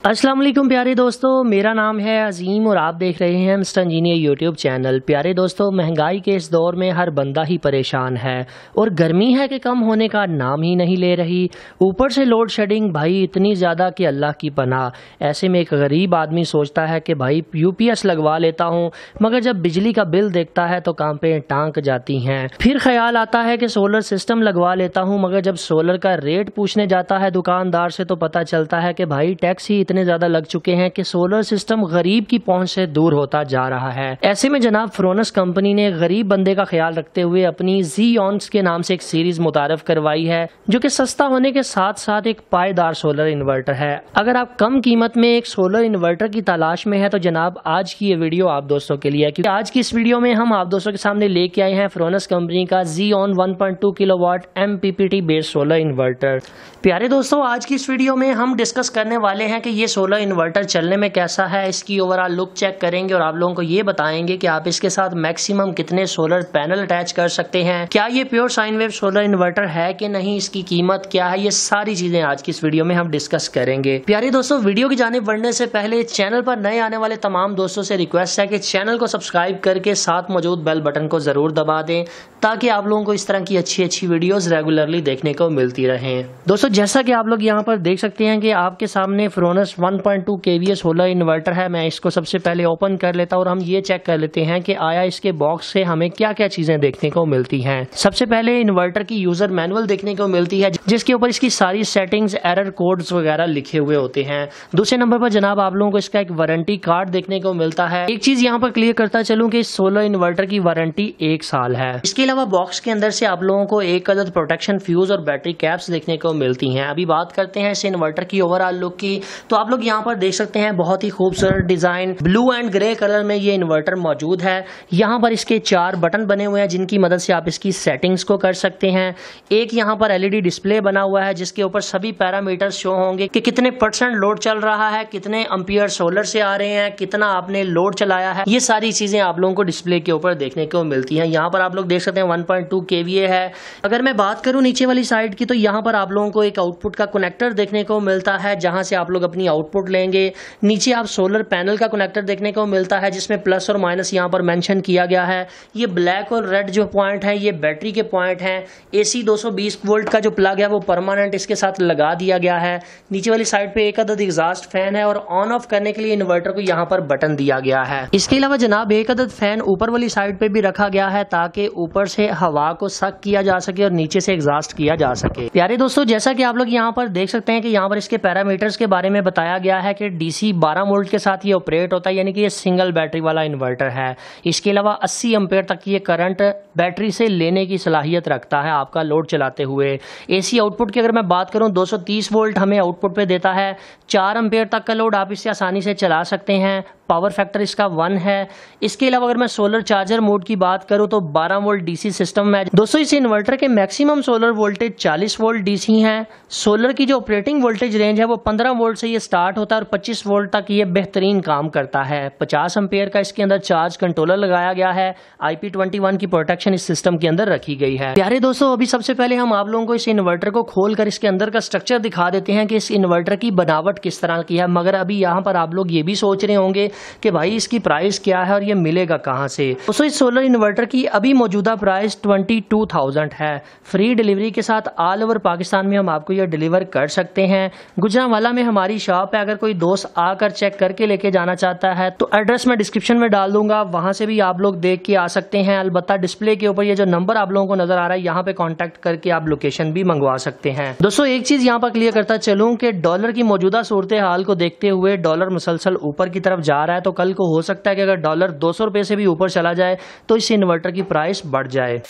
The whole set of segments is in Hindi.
अस्सलाम वालेकुम प्यारे दोस्तों, मेरा नाम है अजीम और आप देख रहे हैं मिस्टर इंजीनियर यूट्यूब चैनल। प्यारे दोस्तों, महंगाई के इस दौर में हर बंदा ही परेशान है और गर्मी है कि कम होने का नाम ही नहीं ले रही। ऊपर से लोड शेडिंग भाई इतनी ज़्यादा कि अल्लाह की पनाह। ऐसे में एक गरीब आदमी सोचता है कि भाई यूपीएस लगवा लेता हूँ, मगर जब बिजली का बिल देखता है तो कांपें टांक जाती हैं। फिर ख्याल आता है कि सोलर सिस्टम लगवा लेता हूँ, मगर जब सोलर का रेट पूछने जाता है दुकानदार से तो पता चलता है कि भाई टैक्स ही इतने ज्यादा लग चुके हैं कि सोलर सिस्टम गरीब की पहुंच से दूर होता जा रहा है। ऐसे में जनाब फ्रोनस कंपनी ने गरीब बंदे का ख्याल रखते हुए अपनी ज़ीऑन्स के नाम से एक सीरीज मुतारफ करवाई है, जो कि सस्ता होने के साथ साथ एक पायदार सोलर इन्वर्टर है। अगर आप कम कीमत में एक सोलर इन्वर्टर की तलाश में है तो जनाब आज की ये वीडियो आप दोस्तों के लिए है, क्योंकि आज की इस वीडियो में हम आप दोस्तों के सामने लेके आए हैं फ्रोनस कंपनी का Xeon 1.2 kilowatt MPPT based solar inverter. प्यारे दोस्तों, आज की इस वीडियो में हम डिस्कस करने वाले हैं कि ये सोलर इन्वर्टर चलने में कैसा है, इसकी ओवरऑल लुक चेक करेंगे और आप लोगों को ये बताएंगे कि आप इसके साथ मैक्सिमम कितने सोलर पैनल अटैच कर सकते हैं, क्या ये pure sine wave solar inverter है कि नहीं, इसकी कीमत क्या है, ये सारी चीजें आज की इस वीडियो में हम डिस्कस करेंगे। प्यारे दोस्तों, वीडियो की जानिब बढ़ने से पहले चैनल पर नए आने वाले तमाम दोस्तों से रिक्वेस्ट है कि चैनल को सब्सक्राइब करके साथ मौजूद बेल बटन को जरूर दबा दें, ताकि आप लोगों को इस तरह की अच्छी वीडियोस रेगुलरली देखने को मिलती रहें। दोस्तों, जैसा कि आप लोग यहाँ पर देख सकते हैं कि आपके सामने फ्रोनस 1.2 kVA सोलर इन्वर्टर है। मैं इसको सबसे पहले ओपन कर लेता हूँ और हम ये चेक कर लेते हैं कि आया इसके बॉक्स से हमें क्या क्या चीजें देखने को मिलती हैं। सबसे पहले इन्वर्टर की यूजर मैनुअल देखने को मिलती है, जिसके ऊपर इसकी सारी सेटिंग्स, एरर कोड्स वगैरह लिखे हुए होते हैं। दूसरे नंबर पर जनाब आप लोगों को इसका एक वारंटी कार्ड देखने को मिलता है। एक चीज यहाँ पर क्लियर करता चलूं कि इस सोलर इन्वर्टर की वारंटी 1 साल है। इसके अलावा बॉक्स के अंदर से आप लोगों को एक अदद प्रोटेक्शन फ्यूज और बैटरी कैप्स देखने को मिलती हैं। अभी बात करते हैं इस इन्वर्टर की ओवरऑल लुक की, तो आप लोग यहाँ पर देख सकते हैं बहुत ही खूबसूरत design blue and grey colour में ये इन्वर्टर मौजूद है। यहाँ पर इसके 4 बटन बने हुए हैं, जिनकी मदद से आप इसकी सेटिंग्स को कर सकते हैं। एक यहाँ पर LED डिस्प्ले बना हुआ है, जिसके ऊपर सभी पैरामीटर्स शो होंगे कि कितने % लोड चल रहा है, कितने एम्पियर सोलर से आ रहे हैं, कितना आपने लोड चलाया है, ये सारी चीजें आप लोगों को डिस्प्ले के ऊपर देखने को मिलती हैं। यहाँ पर आप लोग देख सकते हैं 1.2 kVA है। अगर मैं बात करूँ नीचे वाली साइड की, तो यहाँ पर आप लोगों को एक आउटपुट का कनेक्टर देखने को मिलता है, जहां से आप लोग अपनी आउटपुट लेंगे। नीचे आप सोलर पैनल का कनेक्टर देखने को मिलता है, जिसमें प्लस और माइनस यहाँ पर मेंशन किया गया है। ये ब्लैक और रेड जो पॉइंट है ये बैटरी के पॉइंट हैं। AC 220 वोल्ट का जो प्लग है वो परमानेंट इसके साथ लगा दिया गया है। नीचे वाली साइड पे एक अदद एग्जॉस्ट फैन है और ऑन ऑफ करने के लिए इन्वर्टर को यहाँ पर बटन दिया गया है। इसके अलावा जनाब एक अदद फैन ऊपर वाली साइड पे भी रखा गया है, ताकि ऊपर से हवा को सक किया जा सके और नीचे से एग्जॉस्ट किया जा सके। प्यारे दोस्तों, जैसा कि आप लोग यहाँ पर देख सकते हैं कि यहाँ पर इसके पैरामीटर्स के बारे में बताया गया है कि DC 12 वोल्ट के साथ ये ऑपरेट होता है, यानी कि ये सिंगल बैटरी वाला इन्वर्टर है। इसके अलावा 80 एम्पेयर तक ये करंट बैटरी से लेने की सलाहियत रखता है आपका लोड चलाते हुए। AC आउटपुट की अगर मैं बात करूं 230 वोल्ट हमें आउटपुट पे देता है। 4 एम्पेयर तक का लोड आप इससे आसानी से चला सकते हैं। पावर फैक्टर इसका 1 है। इसके अलावा अगर मैं सोलर चार्जर मोड की बात करूं तो 12 वोल्ट DC सिस्टम है। दोस्तों, इस इन्वर्टर के maximum solar voltage 40 volt DC है। सोलर की जो ऑपरेटिंग वोल्टेज रेंज है वो 15 वोल्ट से ये स्टार्ट होता है और 25 वोल्ट तक ये बेहतरीन काम करता है। 50 एम्पेयर का इसके अंदर चार्ज कंट्रोलर लगाया गया है। IP21 की प्रोटेक्शन इस सिस्टम के अंदर रखी गई है। प्यारे दोस्तों, अभी सबसे पहले हम आप लोगों को इस इन्वर्टर को खोलकर इसके अंदर का स्ट्रक्चर दिखा देते हैं कि इस इन्वर्टर की बनावट किस तरह की है। मगर अभी यहाँ पर आप लोग ये भी सोच रहे होंगे कि भाई इसकी प्राइस क्या है और ये मिलेगा कहाँ से। दोस्तों, इस सोलर इन्वर्टर की अभी मौजूदा प्राइस 22,000 है। फ्री डिलीवरी के साथ ऑल ओवर पाकिस्तान में हम आपको ये डिलीवर कर सकते हैं। गुजरांवाला में हमारी शॉप है, अगर कोई दोस्त आकर चेक करके लेके जाना चाहता है तो एड्रेस मैं डिस्क्रिप्शन में डाल दूंगा, वहां से भी आप लोग देख के आ सकते हैं। अलबत्ता डिस्प्ले के ऊपर ये जो नंबर आप लोगों को नजर आ रहा है, यहाँ पे कांटेक्ट करके आप लोकेशन भी मंगवा सकते हैं। दोस्तों, एक चीज यहाँ पर क्लियर करता चलूं कि डॉलर की मौजूदा सूरत हाल को देखते हुए डॉलर मुसलसल ऊपर की तरफ जा रहा है, तो कल को हो सकता है कि अगर डॉलर 200 रुपए से भी ऊपर चला जाए तो इस इन्वर्टर की प्राइस बढ़ जाए।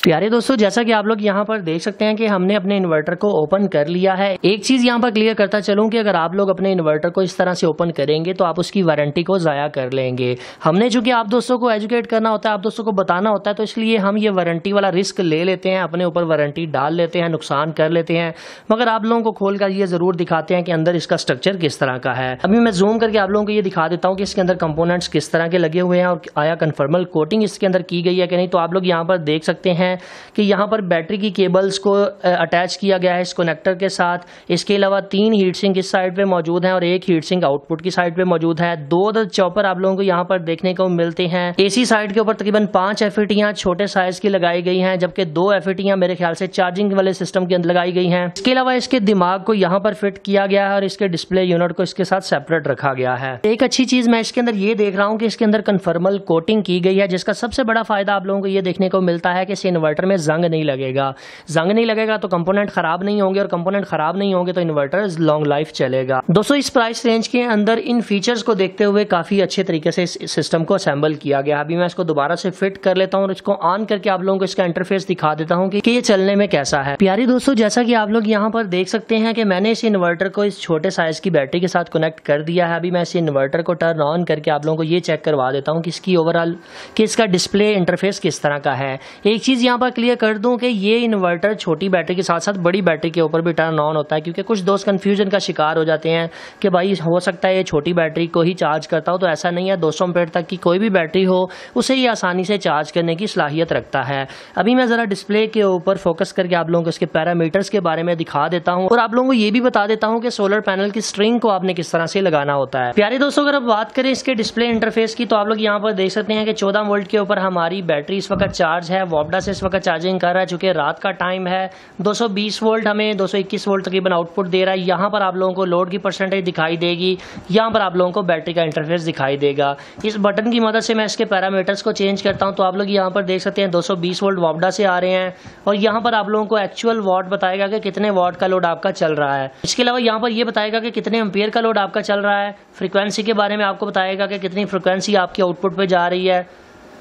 प्यारे दोस्तों, जैसा कि आप लोग यहाँ पर देख सकते हैं कि हमने अपने इन्वर्टर को ओपन कर लिया है। एक चीज यहाँ पर क्लियर करता चलूं कि अगर आप लोग अपने इन्वर्टर को इस तरह से ओपन करेंगे तो आप उसकी वारंटी को ज़ाया कर लेंगे। हमने चूंकि आप दोस्तों को एजुकेट करना होता है, आप दोस्तों को बताना होता है, तो इसलिए हम ये वारंटी वाला रिस्क ले लेते हैं, अपने ऊपर वारंटी डाल लेते हैं, नुकसान कर लेते हैं। मगर आप लोगों को खोल कर ये जरूर दिखाते हैं कि अंदर इसका स्ट्रक्चर किस तरह का है। अभी मैं जूम करके आप लोगों को ये दिखा देता हूँ कि इसके अंदर कंपोनेंट्स किस तरह के लगे हुए हैं और आया कन्फर्मल कोटिंग इसके अंदर की गई है कि नहीं। तो आप लोग यहाँ पर देख सकते हैं हैं कि यहाँ पर बैटरी की केबल्स को अटैच किया गया है इस कनेक्टर के साथ। इसके अलावा 3 हीट सिंक इस साइड पे मौजूद हैं और 1 हीट सिंक आउटपुट की साइड पे मौजूद है। 2 चॉपर आप लोगों को यहाँ पर देखने को मिलते हैं। एसी साइड के ऊपर तकरीबन 5 एफईटीयां छोटे साइज की लगाई गई हैं, जबकि 2 एफईटीयां मेरे ख्याल से चार्जिंग वाले सिस्टम के अंदर लगाई गई हैं। इसके अलावा इसके दिमाग को यहाँ पर फिट किया गया है और इसके डिस्प्ले यूनिट को इसके साथ सेपरेट रखा गया है। एक अच्छी चीज मैं इसके अंदर ये देख रहा हूँ कि इसके अंदर कन्फर्मल कोटिंग की गई है, जिसका सबसे बड़ा फायदा आप लोगों को ये देखने को मिलता है कि इस इन्वर्टर में जंग नहीं लगेगा। जंग नहीं लगेगा तो कंपोनेंट खराब नहीं होंगे और कंपोनेंट खराब नहीं होंगे तो इन्वर्टर लॉन्ग लाइफ चलेगा। दोस्तों इस प्राइस रेंज के अंदर इन फीचर्स को देखते हुए काफी अच्छे तरीके से इस सिस्टम को असेंबल किया गया। अभी मैं इसको दोबारा से फिट कर लेता हूँ और इसको ऑन करके आप लोगों को इसका इंटरफेस दिखा देता हूँ कि ये चलने में कैसा है। प्यारे दोस्तों, जैसा कि आप लोग यहाँ पर देख सकते हैं कि मैंने इस इन्वर्टर को इस छोटे साइज की बैटरी के साथ कनेक्ट कर दिया है। अभी मैं इस इन्वर्टर को टर्न ऑन करके आप लोगों को ये चेक करवा देता हूँ कि इसकी ओवरऑल कि इसका डिस्प्ले इंटरफेस किस तरह का है। एक चीज़ यहाँ पर क्लियर कर दूँ कि ये इन्वर्टर छोटी बैटरी के साथ साथ बड़ी बैटरी के ऊपर भी टर्न ऑन होता है, क्योंकि कुछ दोस्त कन्फ्यूजन का शिकार हो जाते हैं कि भाई हो सकता है ये छोटी बैटरी को ही चार्ज करता हो। तो ऐसा नहीं है, 200 एम्पीयर तक की कोई भी बैटरी हो उसे ये आसानी से चार्ज करने की सलाहियत रखता है। अभी मैं ज़रा डिस्प्ले के ऊपर फोकस करके आप लोगों को इसके पैरामीटर्स के बारे में दिखा देता हूँ और आप लोगों को ये भी बता देता हूँ कि सोलर पैनल की स्ट्रिंग को आपने किस तरह से लगाना होता है। प्यारे दोस्तों, अगर आप बात करें इसके डिस्प्ले इंटरफेस की तो आप लोग यहाँ पर देख सकते हैं कि 14 वोल्ट के ऊपर हमारी बैटरी इस वक्त चार्ज है। वोल्टा से इस वक्त चार्जिंग कर रहा है, चूंकि रात का टाइम है। 220 वोल्ट हमें 221 वोल्ट तकरीबन आउटपुट दे रहा है। यहाँ पर आप लोगों को लोड की परसेंटेज दिखाई देगी, यहाँ पर आप लोगों को बैटरी का इंटरफेस दिखाई देगा। इस बटन की मदद से मैं इसके पैरामीटर्स को चेंज करता हूँ तो आप लोग यहाँ पर देख सकते हैं 220 वोल्ट वोल्टा से आ रहे हैं और यहाँ पर आप लोगों को एक्चुअल वॉट बताएगा कि कितने वॉट का लोड आपका चल रहा है। इसके अलावा यहाँ पर ये बताएगा कि कितने एम्पियर का लोड आपका चल रहा है। फ्रीक्वेंसी के बारे में आपको बताएगा कि कितनी फ्रीक्वेंसी आपकी आउटपुट पे जा रही है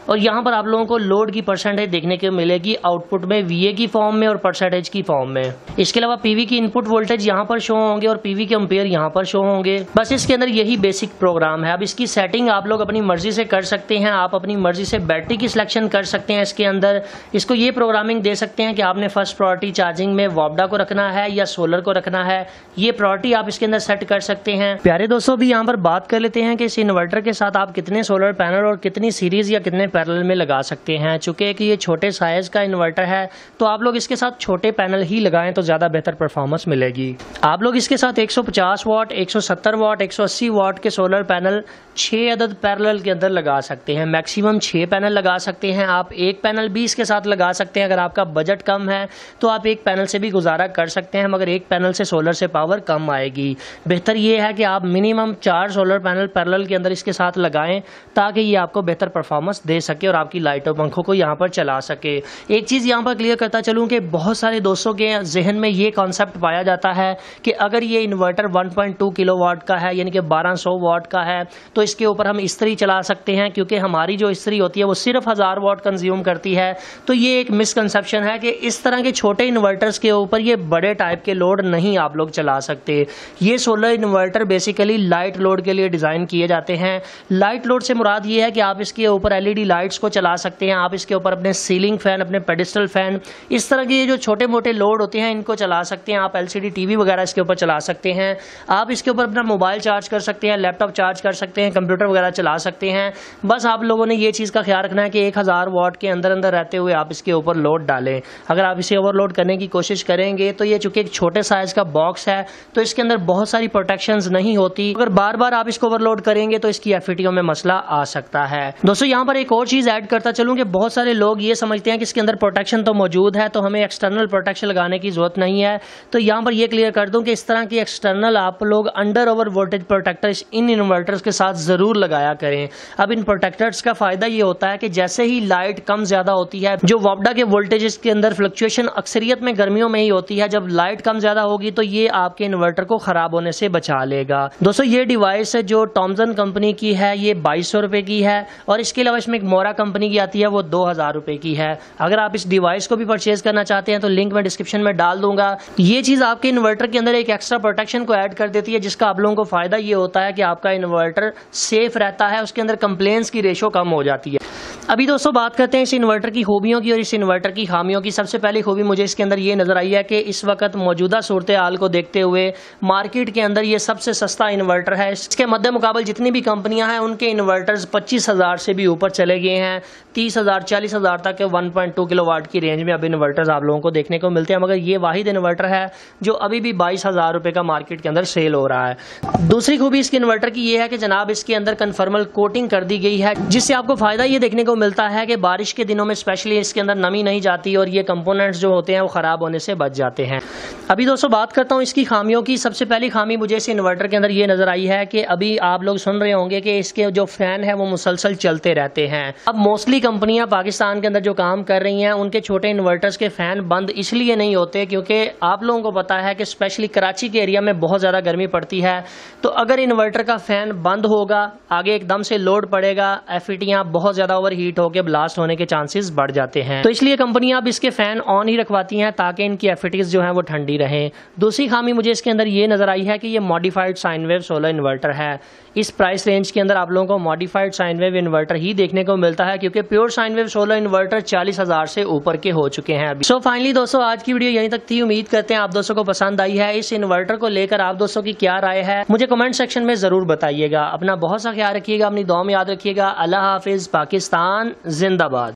और यहाँ पर आप लोगों को लोड की परसेंटेज देखने को मिलेगी आउटपुट में VA की फॉर्म में और परसेंटेज की फॉर्म में। इसके अलावा PV की इनपुट वोल्टेज यहाँ पर शो होंगे और PV के एम्पियर यहाँ पर शो होंगे। बस इसके अंदर यही बेसिक प्रोग्राम है। अब इसकी सेटिंग आप लोग अपनी मर्जी से कर सकते हैं। आप अपनी मर्जी से बैटरी की सिलेक्शन कर सकते हैं। इसके अंदर इसको ये प्रोग्रामिंग दे सकते हैं कि आपने फर्स्ट प्रायोरिटी चार्जिंग में वोल्टा को रखना है या सोलर को रखना है। ये प्रायोरिटी आप इसके अंदर सेट कर सकते हैं। प्यारे दोस्तों, भी यहाँ पर बात कर लेते हैं कि इस इन्वर्टर के साथ आप कितने सोलर पैनल और कितनी सीरीज या कितने पैरेलल में लगा सकते हैं। चूंकि कि ये छोटे साइज का इन्वर्टर है तो आप लोग इसके साथ छोटे पैनल ही लगाएं तो ज्यादा बेहतर परफॉर्मेंस मिलेगी। आप लोग इसके साथ 150 वाट, 170 वाट, 180 वाट के सोलर पैनल 6 अदद पैरेलल के अंदर लगा सकते हैं। मैक्सिमम 6 पैनल लगा सकते हैं। आप एक पैनल भी इसके साथ लगा सकते हैं। अगर आपका बजट कम है तो आप एक पैनल से भी गुजारा कर सकते हैं, मगर एक पैनल से सोलर से पावर कम आएगी। बेहतर ये है कि आप मिनिमम 4 सोलर पैनल पैरेलल के अंदर इसके साथ लगाएं ताकि ये आपको बेहतर परफॉर्मेंस दे सके और आपकी लाइटों पंखों को यहाँ पर चला सके। एक चीज़ यहाँ पर क्लियर करता चलूँ कि बहुत सारे दोस्तों के जहन में ये कॉन्सेप्ट पाया जाता है कि अगर ये इन्वर्टर 1.2 किलोवाट का है यानी कि 1200 वाट का है तो इसके ऊपर हम इस्त्री चला सकते हैं, क्योंकि हमारी जो इस्त्री होती है वो सिर्फ 1000 वाट कंज्यूम करती है। तो ये एक मिसकंसेप्शन है कि इस तरह के छोटे इन्वर्टर्स के ऊपर ये बड़े टाइप के लोड नहीं आप लोग चला सकते। ये solar inverter basically light load के लिए डिज़ाइन किए जाते हैं। लाइट लोड से मुराद ये है कि आप इसके ऊपर LED लाइट्स को चला सकते हैं, आप इसके ऊपर अपने सीलिंग फैन, अपने पेडिस्टल फैन, इस तरह के जो छोटे मोटे लोड होते हैं इनको चला सकते हैं। आप LCD TV वगैरह इसके ऊपर चला सकते हैं। आप इसके ऊपर अपना मोबाइल चार्ज कर सकते हैं, लैपटॉप चार्ज कर सकते हैं, कंप्यूटर वगैरह चला सकते हैं। बस आप लोगों ने ये चीज़ का ख्याल रखना है कि 1000 वाट के अंदर अंदर रहते हुए आप इसके ऊपर लोड डालें। अगर आप इसे ओवरलोड करने की कोशिश करेंगे तो ये चूंकि एक छोटे साइज का बॉक्स है तो इसके अंदर बहुत सारी प्रोटेक्शंस नहीं होती। अगर बार बार आप इसको ओवरलोड करेंगे तो इसकी FETO में मसला आ सकता है। दोस्तों, यहाँ पर एक और चीज़ ऐड करता चलूँ कि बहुत सारे लोग ये समझते हैं कि इसके अंदर प्रोटेक्शन तो मौजूद है तो हमें एक्सटर्नल प्रोटेक्शन लगाने की जरूरत नहीं है। तो यहाँ पर ये क्लियर कर दूं कि इस तरह की एक्सटर्नल आप लोग अंडर ओवर वोल्टेज प्रोटेक्टर्स इन इन्वर्टर्स के साथ ज़रूर लगाया करें। अब इन प्रोटेक्टर्स का फ़ायदा ये होता है कि जैसे ही लाइट कम ज़्यादा होती है, जो वोल्टा के वोल्टेज के अंदर फ्लक्चुएशन अक्सरियत में गर्मियों में ही होती है, जब लाइट कम ज़्यादा होगी तो ये आपके इन्वर्टर को ख़राब होने से बचा लेगा। दोस्तों, ये डिवाइस है जो टॉमसन कंपनी की है, ये 2200 रुपये की है और इसके अलावा इसमें एक मोरा कंपनी की आती है वो 2000 रुपये की है। अगर आप इस डिवाइस को भी परचेज करना चाहते हैं तो लिंक मैं डिस्क्रिप्शन में डाल दूंगा। ये चीज़ आपके इन्वर्टर के अंदर एक एक्स्ट्रा प्रोटेक्शन को ऐड कर देती है, जिसका आप लोगों को फायदा ये होता है कि आपका इन्वर्टर सेफ रहता है, उसके अंदर कंप्लेंट्स की रेशो कम हो जाती है। अभी दोस्तों बात करते हैं इस इन्वर्टर की खूबियों की और इस इन्वर्टर की खामियों की। सबसे पहली खूबी मुझे इसके अंदर ये नज़र आई है कि इस वक्त मौजूदा सूरत हाल को देखते हुए मार्केट के अंदर ये सबसे सस्ता इन्वर्टर है। इसके मद्दे मुकाबल जितनी भी कंपनियां हैं उनके इन्वर्टर्स 25,000 से भी ऊपर चले गए हैं। 30,000 40,000 तक के 1.2 किलोवाट की रेंज में अब इन्वर्टर्स आप लोगों को देखने को मिलते हैं, मगर ये वाहिद इन्वर्टर है जो अभी भी 22,000 रुपये का मार्केट के अंदर सेल हो रहा है। दूसरी खूबी इसके इन्वर्टर की ये है कि जनाब इसके अंदर कन्फर्मल कोटिंग कर दी गई है, जिससे आपको फायदा ये देखने को मिलता है कि बारिश के दिनों में स्पेशली इसके अंदर नमी नहीं जाती और ये कंपोनेंट्स जो होते हैं वो ख़राब होने से बच जाते हैं। अभी दोस्तों बात करता हूँ इसकी खामियों की। सबसे पहली खामी मुझे इस इन्वर्टर के अंदर ये नज़र आई है कि अभी आप लोग सुन रहे होंगे कि इसके जो फ़ैन है वो मुसलसल चलते रहते हैं। अब मोस्टली कंपनियां पाकिस्तान के अंदर जो काम कर रही हैं उनके छोटे इन्वर्टर्स के फ़ैन बंद इसलिए नहीं होते क्योंकि आप लोगों को पता है कि स्पेशली कराची के एरिया में बहुत ज़्यादा गर्मी पड़ती है, तो अगर इन्वर्टर का फ़ैन बंद होगा आगे एकदम से लोड पड़ेगा, एफईटियाँ बहुत ज़्यादा ओवर हीट होकर ब्लास्ट होने के चांसेस बढ़ जाते हैं। तो इसलिए कंपनियां अब इसके फैन ऑन ही रखवाती हैं ताकि इनकी एफईटीज जो है वो ठंडी रहें। दूसरी खामी मुझे इसके अंदर ये नजर आई है कि ये modified sine wave solar inverter है। इस प्राइस रेंज के अंदर आप लोगों को मॉडिफाइड साइन वेव इन्वर्टर ही देखने को मिलता है क्योंकि pure sine wave solar inverter 40,000 से ऊपर के हो चुके हैं अभी। सो फाइनली दोस्तों आज की वीडियो यहीं तक थी। उम्मीद करते हैं आप दोस्तों को पसंद आई है। इस इन्वर्टर को लेकर आप दोस्तों की क्या राय है मुझे कमेंट सेक्शन में जरूर बताइएगा। अपना बहुत सा ख्याल रखिएगा, अपनी दुआ में याद रखिएगा। अल्लाह हाफिज। पाकिस्तान जिंदाबाद।